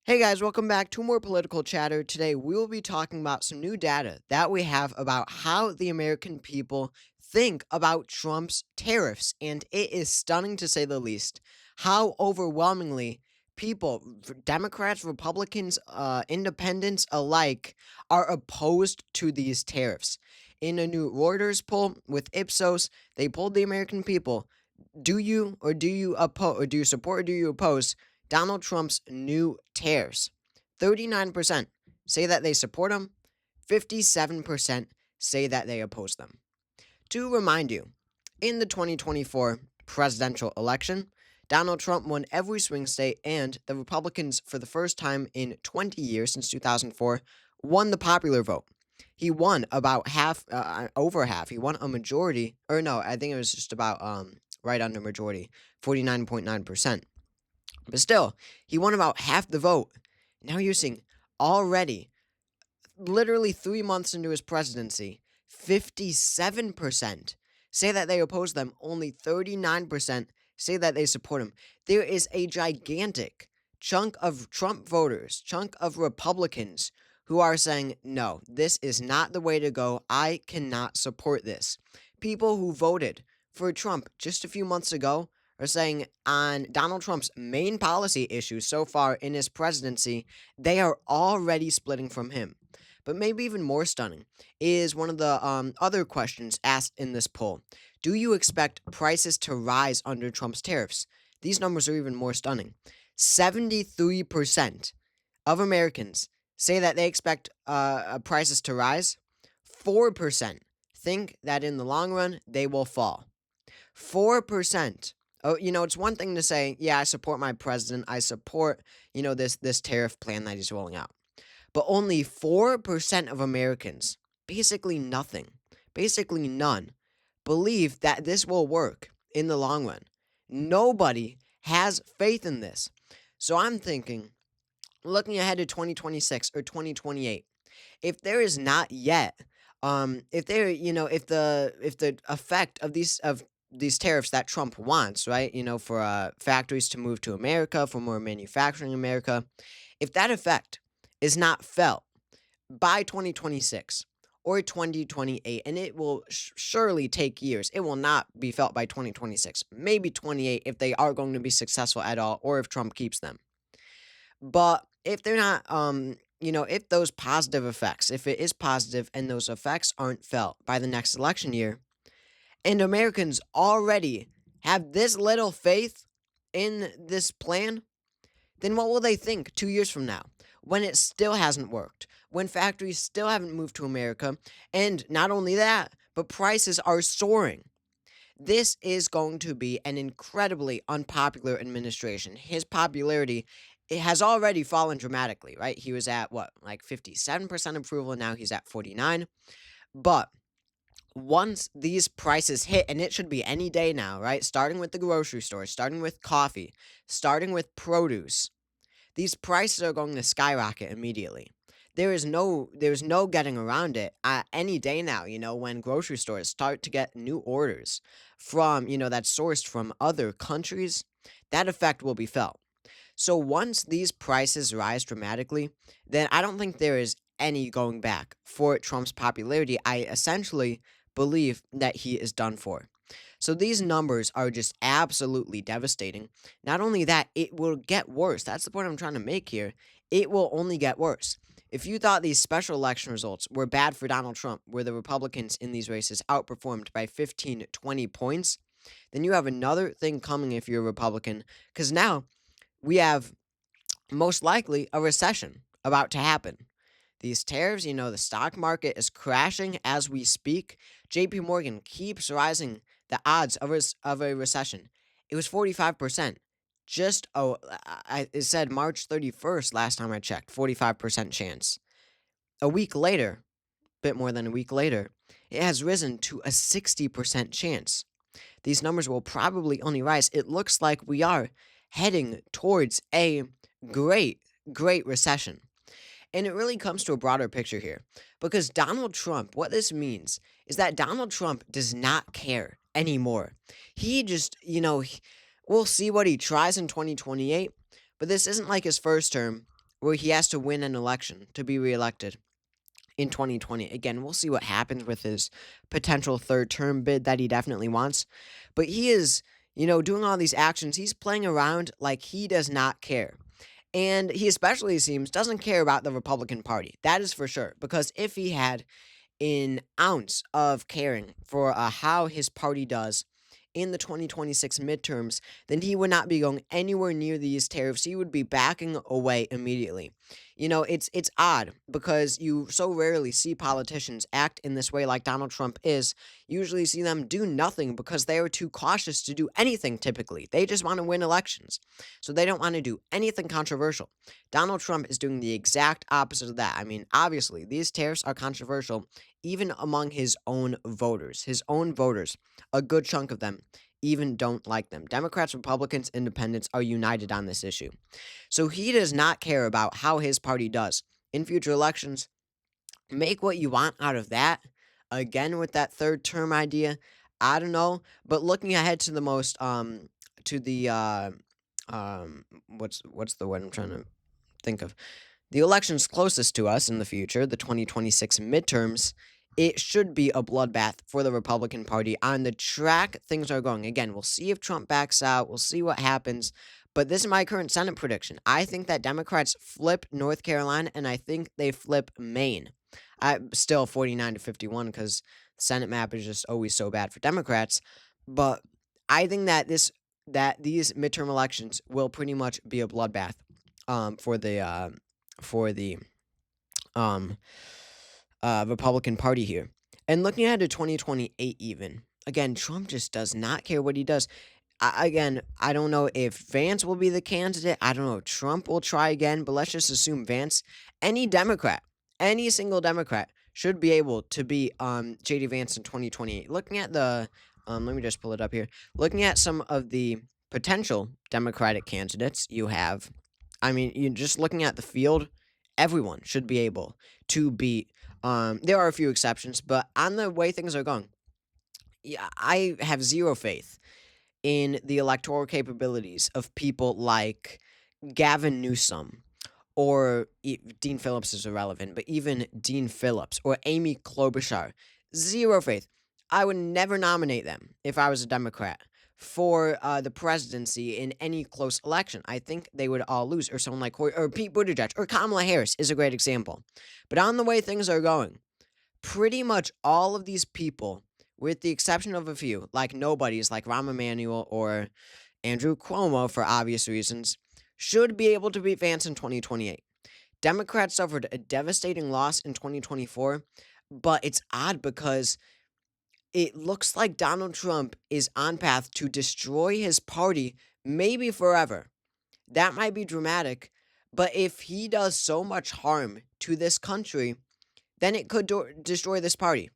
Hey guys, welcome back to more political chatter. Today we will be talking about some new data that we have about how the American people think about Trump's tariffs. And it is stunning to say the least how overwhelmingly people, Democrats, Republicans, independents alike, are opposed to these tariffs. In a new Reuters poll with Ipsos, they polled the American people, do you oppose, or do you support, or do you oppose Donald Trump's new tariffs? 39% say that they support him, 57% say that they oppose them. To remind you, in the 2024 presidential election, Donald Trump won every swing state, and the Republicans, for the first time in 20 years since 2004, won the popular vote. He won about half, over half. He won a majority, or no, I think it was just about right under majority, 49.9%. But still, he won about half the vote. Now you're seeing already, literally 3 months into his presidency, 57% say that they oppose them. Only 39% say that they support him. There is a gigantic chunk of Trump voters, chunk of Republicans who are saying, no, this is not the way to go. I cannot support this. People who voted for Trump just a few months ago are saying on Donald Trump's main policy issues so far in his presidency, they are already splitting from him. But maybe even more stunning is one of the other questions asked in this poll. Do you expect prices to rise under Trump's tariffs? These numbers are even more stunning. 73% of Americans say that they expect prices to rise. 4% think that in the long run they will fall. 4%. Oh, it's one thing to say, yeah, I support my president. I support, this tariff plan that he's rolling out. But only 4% of Americans, basically nothing, basically none, believe that this will work in the long run. Nobody has faith in this. So I'm thinking, looking ahead to 2026 or 2028, if there is not yet, if there, if the effect of these tariffs that Trump wants, right? For factories to move to America, for more manufacturing in America, if that effect is not felt by 2026 or 2028, and it will surely take years. It will not be felt by 2026, maybe 28 if they are going to be successful at all, or if Trump keeps them. But if they're not, if those positive effects, if it is positive and those effects aren't felt by the next election year, and Americans already have this little faith in this plan, then what will they think 2 years from now when it still hasn't worked, when factories still haven't moved to America, and not only that, but prices are soaring? This is going to be an incredibly unpopular administration. His popularity, it has already fallen dramatically, right? He was at what, like 57% approval, and now he's at 49. But once these prices hit, and it should be any day now, right? Starting with the grocery store, starting with coffee, starting with produce, these prices are going to skyrocket immediately. There's no getting around it. Any day now, when grocery stores start to get new orders from, that's sourced from other countries, that effect will be felt. So once these prices rise dramatically, then I don't think there is any going back for Trump's popularity. I essentially believe that he is done for. So these numbers are just absolutely devastating. Not only that, it will get worse. That's the point I'm trying to make here. It will only get worse. If you thought these special election results were bad for Donald Trump, where the Republicans in these races outperformed by 15, 20 points, then you have another thing coming if you're a Republican, because now we have most likely a recession about to happen. These tariffs, the stock market is crashing as we speak. JP Morgan keeps rising the odds of a recession. It was 45%. It said March 31st last time I checked, 45% chance. A week later, bit more than a week later, it has risen to a 60% chance. These numbers will probably only rise. It looks like we are heading towards a great, great recession. And it really comes to a broader picture here because Donald Trump, what this means is that Donald Trump does not care anymore. He just, we'll see what he tries in 2028, but this isn't like his first term where he has to win an election to be reelected in 2020. Again, we'll see what happens with his potential third term bid that he definitely wants. But he is, doing all these actions. He's playing around like he does not care. And he especially seems doesn't care about the Republican Party. That is for sure. Because if he had an ounce of caring for how his party does in the 2026 midterms, then he would not be going anywhere near these tariffs. He would be backing away immediately. It's odd because you so rarely see politicians act in this way like Donald Trump is. You usually see them do nothing because they are too cautious to do anything typically. They just want to win elections. So they don't want to do anything controversial. Donald Trump is doing the exact opposite of that. I mean, obviously, these tariffs are controversial even among his own voters. His own voters, a good chunk of them, even don't like them. Democrats, Republicans, Independents are united on this issue. So he does not care about how his party does in future elections. Make what you want out of that. Again, with that third term idea, I don't know. But looking ahead to the most, to the, what's the word I'm trying to think of? The elections closest to us in the future, the 2026 midterms, it should be a bloodbath for the Republican Party on the track things are going. Again, we'll see if Trump backs out. We'll see what happens. But this is my current Senate prediction. I think that Democrats flip North Carolina, and I think they flip Maine. I still 49-51 because the Senate map is just always so bad for Democrats. But I think that these midterm elections will pretty much be a bloodbath for the um Republican Party here. And looking ahead to 2028 even. Again, Trump just does not care what he does. I don't know if Vance will be the candidate. I don't know if Trump will try again, but let's just assume Vance. Any Democrat, any single Democrat should be able to be JD Vance in 2028. Looking at the let me just pull it up here. Looking at some of the potential Democratic candidates you have, I mean, you just looking at the field, everyone should be able to beat. There are a few exceptions, but on the way things are going, yeah, I have zero faith in the electoral capabilities of people like Gavin Newsom or Dean Phillips is irrelevant, but even Dean Phillips or Amy Klobuchar, zero faith. I would never nominate them if I was a Democrat for the presidency in any close election. I think they would all lose, or someone like Corey, or Pete Buttigieg, or Kamala Harris is a great example. But on the way things are going, pretty much all of these people, with the exception of a few, like nobodies like Rahm Emanuel or Andrew Cuomo for obvious reasons, should be able to beat Vance in 2028. Democrats suffered a devastating loss in 2024, but it's odd because it looks like Donald Trump is on path to destroy his party, maybe forever. That might be dramatic, but if he does so much harm to this country, then it could destroy this party.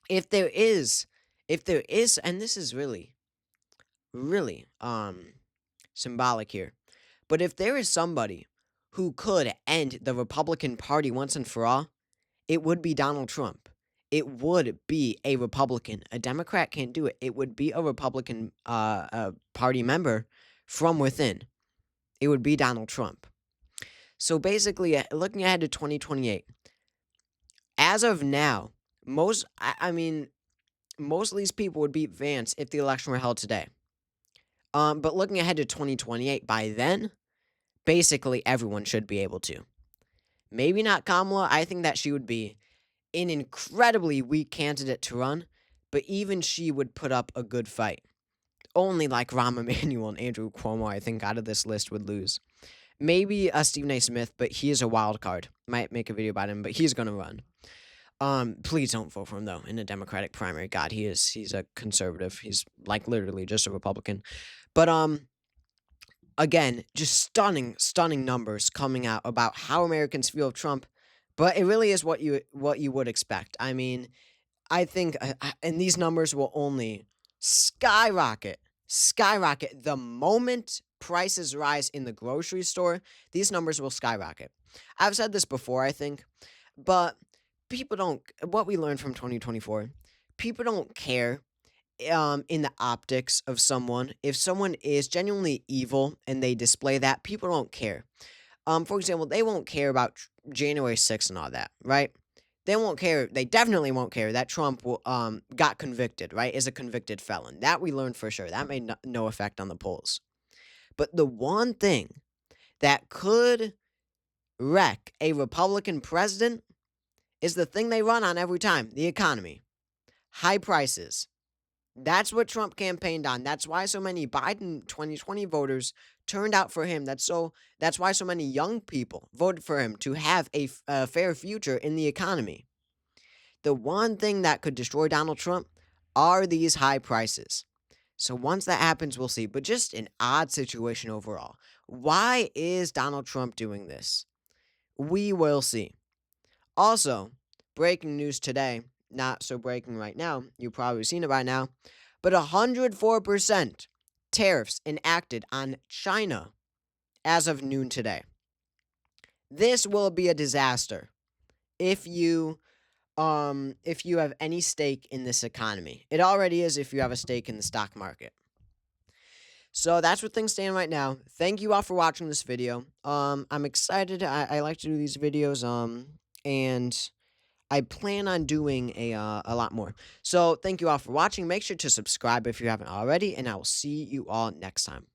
If there is, and this is really, really, symbolic here, but if there is somebody who could end the Republican Party once and for all, it would be Donald Trump. It would be a Republican. A Democrat can't do it. It would be a Republican Party member from within. It would be Donald Trump. So basically, looking ahead to 2028, as of now, I mean, most of these people would beat Vance if the election were held today. But looking ahead to 2028, by then, basically everyone should be able to. Maybe not Kamala. I think that she would be an incredibly weak candidate to run, but even she would put up a good fight. Only like Rahm Emanuel and Andrew Cuomo, I think, out of this list would lose. Maybe Stephen A. Smith, but he is a wild card. Might make a video about him, but he's gonna run. Please don't vote for him though in a Democratic primary. God, he's a conservative. He's like literally just a Republican. But again, just stunning numbers coming out about how Americans feel of Trump. But it really is what you would expect. I mean, I think, and these numbers will only skyrocket the moment prices rise in the grocery store. These numbers will skyrocket. I've said this before, I think, but people don't. What we learned from 2024, people don't care. In the optics of someone, if someone is genuinely evil and they display that, people don't care. For example, they won't care about January 6th and all that, right? They won't care. They definitely won't care that Trump got convicted, right? Is a convicted felon. That we learned for sure. That made no effect on the polls. But the one thing that could wreck a Republican president is the thing they run on every time: the economy, high prices. That's what Trump campaigned on. That's why so many Biden 2020 voters turned out for him. That's why so many young people voted for him, to have a fair future in the economy. The one thing that could destroy Donald Trump are these high prices. So once that happens, we'll see. But just an odd situation overall. Why is Donald Trump doing this? We will see. Also, breaking news today, not so breaking right now, you've probably seen it by now, but 104% tariffs enacted on China as of noon today. This will be a disaster if you have any stake in this economy. It already is if you have a stake in the stock market. So that's where things stand right now. Thank you all for watching this video. I'm excited. I like to do these videos. And I plan on doing a lot more. So thank you all for watching. Make sure to subscribe if you haven't already, and I will see you all next time.